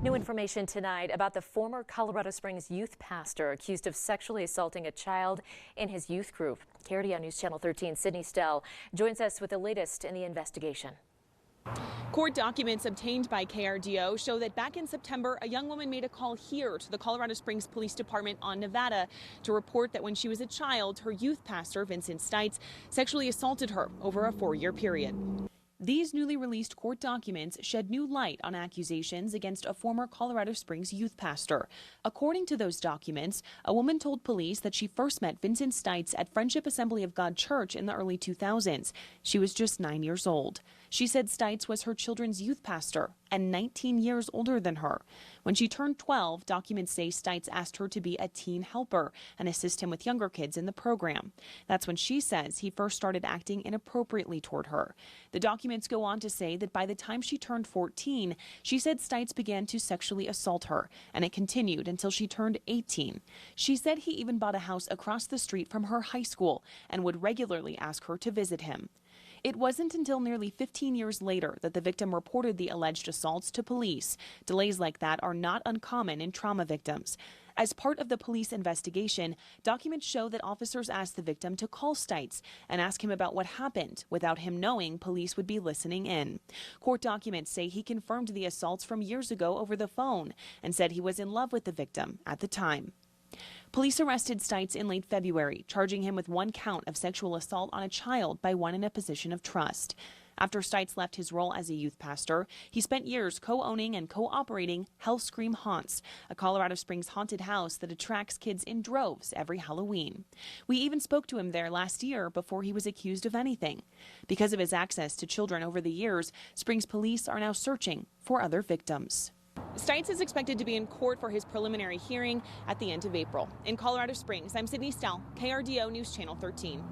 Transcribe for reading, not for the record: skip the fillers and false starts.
New information tonight about the former Colorado Springs youth pastor accused of sexually assaulting a child in his youth group. KRDO News Channel 13 Sydney Stell joins us with the latest in the investigation. Court documents obtained by KRDO show that back in September, a young woman made a call here to the Colorado Springs Police Department on Nevada to report that when she was a child, her youth pastor, Vincent Stites, sexually assaulted her over a 4-year period. These newly released court documents shed new light on accusations against a former Colorado Springs youth pastor. According to those documents, a woman told police that she first met Vincent Stites at Friendship Assembly of God Church in the early 2000s. She was just 9 years old. She said Stites was her children's youth pastor and 19 years older than her. When she turned 12, documents say Stites asked her to be a teen helper and assist him with younger kids in the program. That's when she says he first started acting inappropriately toward her. The documents go on to say that by the time she turned 14, she said Stites began to sexually assault her, and it continued until she turned 18. She said he even bought a house across the street from her high school and would regularly ask her to visit him. It wasn't until nearly 15 years later that the victim reported the alleged assaults to police. Delays like that are not uncommon in trauma victims. As part of the police investigation, documents show that officers asked the victim to call Stites and ask him about what happened without him knowing police would be listening in. Court documents say he confirmed the assaults from years ago over the phone and said he was in love with the victim at the time. Police arrested Stites in late February, charging him with 1 count of sexual assault on a child by one in a position of trust. After Stites left his role as a youth pastor, he spent years co-owning and co-operating Hell Scream Haunts, a Colorado Springs haunted house that attracts kids in droves every Halloween. We even spoke to him there last year before he was accused of anything. Because of his access to children over the years, Springs police are now searching for other victims. Stites is expected to be in court for his preliminary hearing at the end of April. In Colorado Springs, I'm Sydney Stell, KRDO News Channel 13.